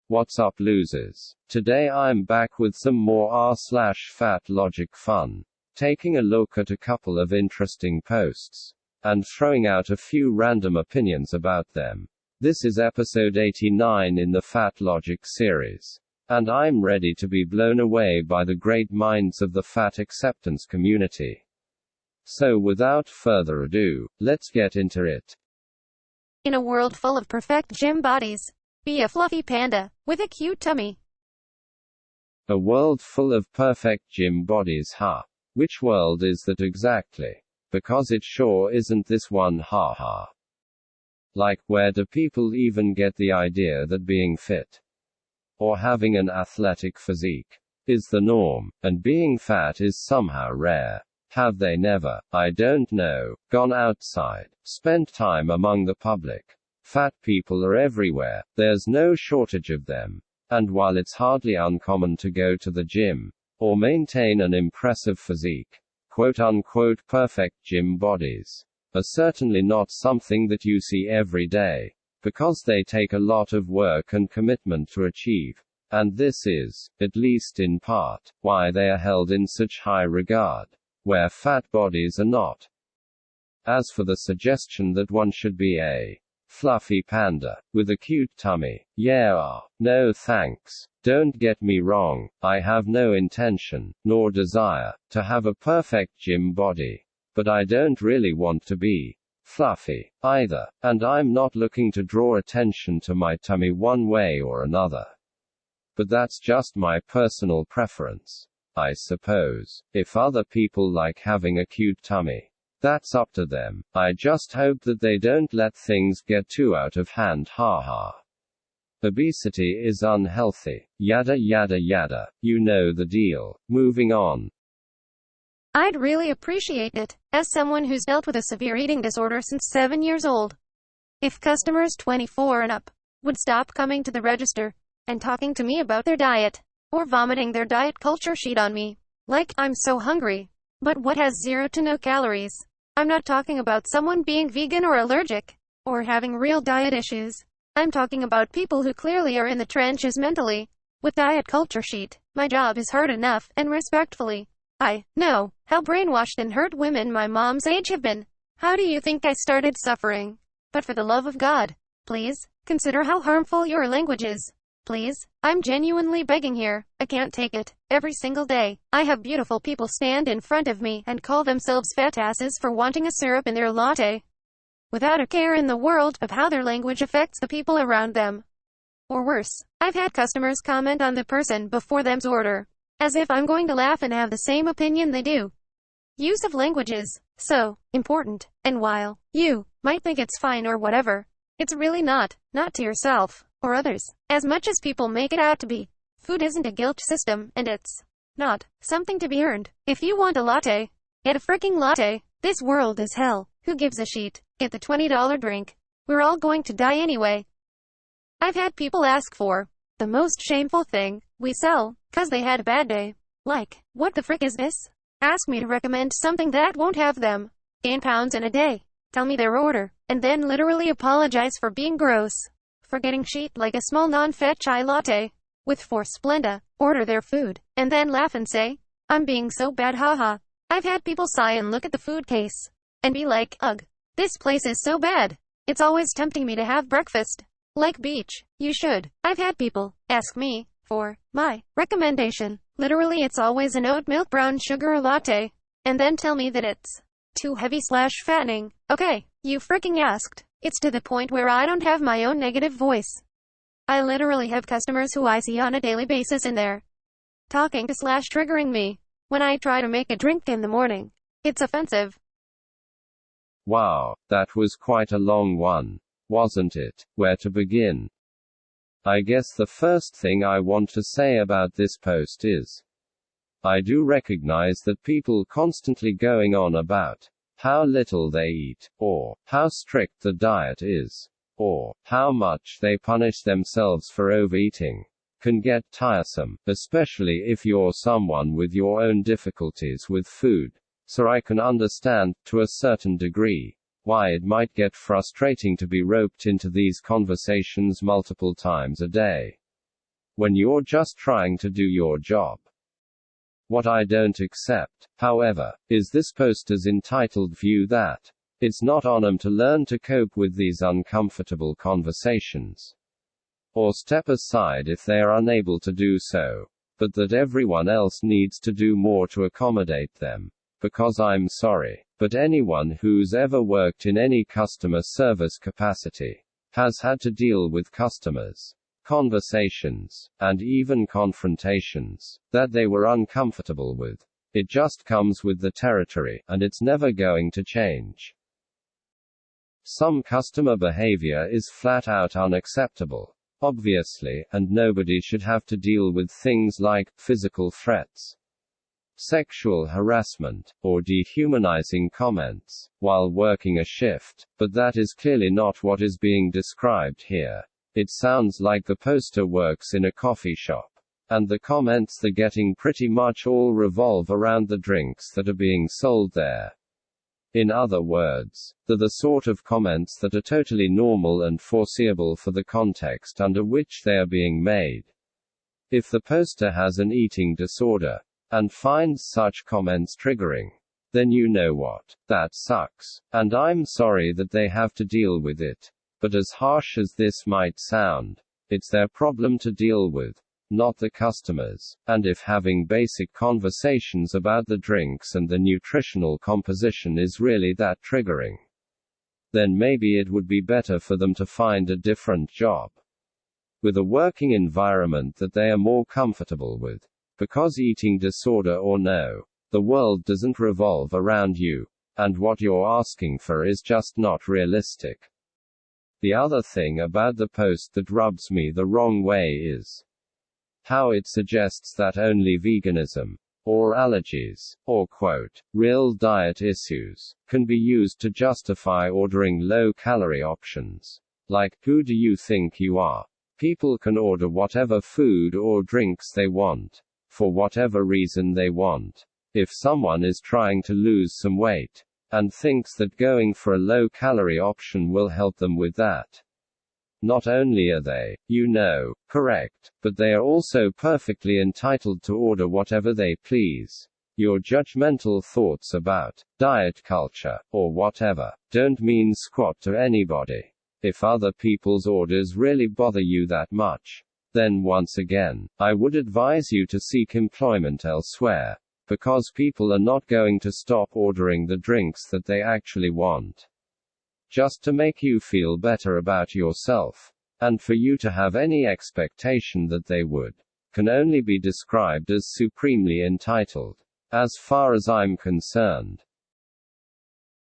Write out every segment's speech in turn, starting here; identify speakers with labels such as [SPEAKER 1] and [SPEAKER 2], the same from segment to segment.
[SPEAKER 1] What's up, losers? Today I'm back with some more r/fatlogic fun. Taking a look at a couple of interesting posts. And throwing out a few random opinions about them. This is episode 89 in the fatlogic series. And I'm ready to be blown away by the great minds of the fat acceptance community. So without further ado, let's get into it.
[SPEAKER 2] In a world full of perfect gym bodies, be a fluffy panda with a cute tummy.
[SPEAKER 1] A world full of perfect gym bodies, huh? Which world is that exactly? Because it sure isn't this one, haha. Like, where do people even get the idea that being fit or having an athletic physique is the norm, and being fat is somehow rare? Have they never, I don't know, gone outside, spent time among the public? Fat people are everywhere, there's no shortage of them. And while it's hardly uncommon to go to the gym, or maintain an impressive physique, quote-unquote perfect gym bodies are certainly not something that you see every day, because they take a lot of work and commitment to achieve. And this is, at least in part, why they are held in such high regard, where fat bodies are not. As for the suggestion that one should be a fluffy panda with a cute tummy, yeah, no thanks. Don't get me wrong, I have no intention, nor desire, to have a perfect gym body. But I don't really want to be fluffy either, and I'm not looking to draw attention to my tummy one way or another. But that's just my personal preference, I suppose. If other people like having a cute tummy, that's up to them. I just hope that they don't let things get too out of hand, haha. Obesity is unhealthy. Yada yada yada. You know the deal. Moving on.
[SPEAKER 2] I'd really appreciate it, as someone who's dealt with a severe eating disorder since 7 years old, if customers 24 and up would stop coming to the register and talking to me about their diet, or vomiting their diet culture sheet on me. Like, I'm so hungry. But what has 0 to no calories? I'm not talking about someone being vegan or allergic, or having real diet issues. I'm talking about people who clearly are in the trenches mentally, with diet culture sheet. My job is hard enough, and respectfully, I know how brainwashed and hurt women my mom's age have been. How do you think I started suffering? But for the love of God, please, consider how harmful your language is. Please, I'm genuinely begging here. I can't take it. Every single day, I have beautiful people stand in front of me and call themselves fat asses for wanting a syrup in their latte, without a care in the world of how their language affects the people around them. Or worse, I've had customers comment on the person before them's order, as if I'm going to laugh and have the same opinion they do. Use of language is so important, and while you might think it's fine or whatever, it's really not to yourself or others, as much as people make it out to be. Food isn't a guilt system, and it's not something to be earned. If you want a latte, get a freaking latte. This world is hell. Who gives a shit? Get the $20 drink. We're all going to die anyway. I've had people ask for the most shameful thing we sell, 'cause they had a bad day. Like, what the frick is this? Ask me to recommend something that won't have them gain pounds in a day. Tell me their order, and then literally apologize for being gross, for getting sheet like a small non-fat chai latte with 4 Splenda. Order their food, and then laugh and say, I'm being so bad, haha. I've had people sigh and look at the food case and be like, ugh, this place is so bad. It's always tempting me to have breakfast. Like beach, you should. I've had people ask me for my recommendation. Literally, it's always an oat milk brown sugar latte, and then tell me that it's too heavy/fattening. Okay, you freaking asked. It's to the point where I don't have my own negative voice. I literally have customers who I see on a daily basis in there talking to/triggering me when I try to make a drink in the morning. It's offensive.
[SPEAKER 1] Wow, that was quite a long one, wasn't it? Where to begin? I guess the first thing I want to say about this post is, I do recognize that people constantly going on about how little they eat, or how strict the diet is, or how much they punish themselves for overeating, can get tiresome, especially if you're someone with your own difficulties with food. So I can understand, to a certain degree, why it might get frustrating to be roped into these conversations multiple times a day. when you're just trying to do your job. What I don't accept, however, is this poster's entitled view that it's not on 'em to learn to cope with these uncomfortable conversations, or step aside if they are unable to do so, but that everyone else needs to do more to accommodate them. Because I'm sorry, but anyone who's ever worked in any customer service capacity has had to deal with customers, conversations, and even confrontations that they were uncomfortable with. It just comes with the territory, and it's never going to change. Some customer behavior is flat out unacceptable, obviously, and nobody should have to deal with things like physical threats, sexual harassment, or dehumanizing comments while working a shift, but that is clearly not what is being described here. It sounds like the poster works in a coffee shop, and the comments they're getting pretty much all revolve around the drinks that are being sold there. In other words, they're the sort of comments that are totally normal and foreseeable for the context under which they are being made. If the poster has an eating disorder, and finds such comments triggering, then you know what? That sucks. And I'm sorry that they have to deal with it. But as harsh as this might sound, it's their problem to deal with, not the customers. And if having basic conversations about the drinks and the nutritional composition is really that triggering, then maybe it would be better for them to find a different job, with a working environment that they are more comfortable with. Because eating disorder or no, the world doesn't revolve around you, and what you're asking for is just not realistic. The other thing about the post that rubs me the wrong way is how it suggests that only veganism, or allergies, or quote, real diet issues, can be used to justify ordering low-calorie options. Like, who do you think you are? People can order whatever food or drinks they want, for whatever reason they want. If someone is trying to lose some weight, and thinks that going for a low-calorie option will help them with that, not only are they, correct, but they are also perfectly entitled to order whatever they please. Your judgmental thoughts about diet culture, or whatever, don't mean squat to anybody. If other people's orders really bother you that much, then once again, I would advise you to seek employment elsewhere, because people are not going to stop ordering the drinks that they actually want, just to make you feel better about yourself. And for you to have any expectation that they would, can only be described as supremely entitled, as far as I'm concerned.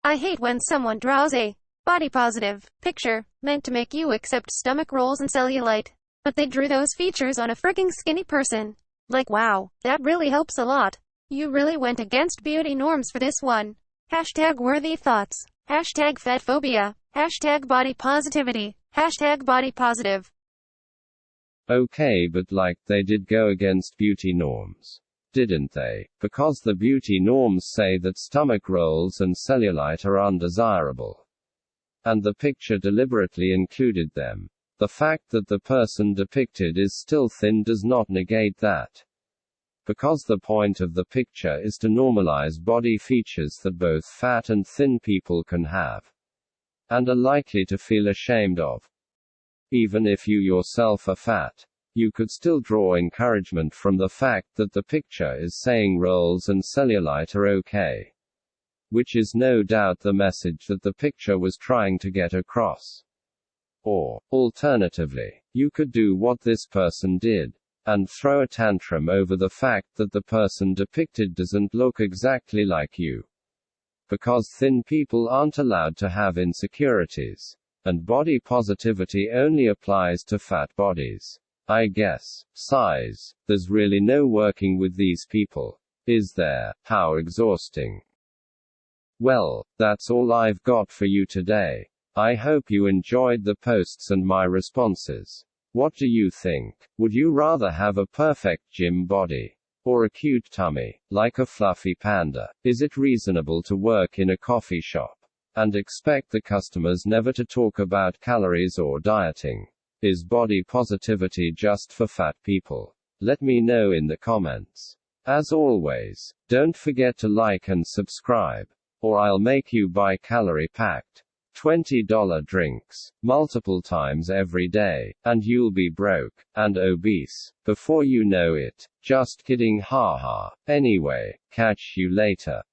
[SPEAKER 2] I hate when someone draws a body positive picture meant to make you accept stomach rolls and cellulite, but they drew those features on a freaking skinny person. Like, wow, that really helps a lot. You really went against beauty norms for this one. Hashtag worthy thoughts. Hashtag fatphobia. Hashtag body positivity. Hashtag body positive.
[SPEAKER 1] Okay, but they did go against beauty norms, didn't they? Because the beauty norms say that stomach rolls and cellulite are undesirable. And the picture deliberately included them. The fact that the person depicted is still thin does not negate that. Because the point of the picture is to normalize body features that both fat and thin people can have, and are likely to feel ashamed of. Even if you yourself are fat, you could still draw encouragement from the fact that the picture is saying rolls and cellulite are okay. Which is no doubt the message that the picture was trying to get across. Or, alternatively, you could do what this person did, and throw a tantrum over the fact that the person depicted doesn't look exactly like you. Because thin people aren't allowed to have insecurities, and body positivity only applies to fat bodies. I guess. Size. There's really no working with these people, is there? How exhausting. Well, that's all I've got for you today. I hope you enjoyed the posts and my responses. What do you think? Would you rather have a perfect gym body, or a cute tummy, like a fluffy panda? Is it reasonable to work in a coffee shop, and expect the customers never to talk about calories or dieting? Is body positivity just for fat people? Let me know in the comments. As always, don't forget to like and subscribe, or I'll make you buy calorie-packed $20 drinks multiple times every day, and you'll be broke and obese before you know it. Just kidding, haha. Anyway, catch you later.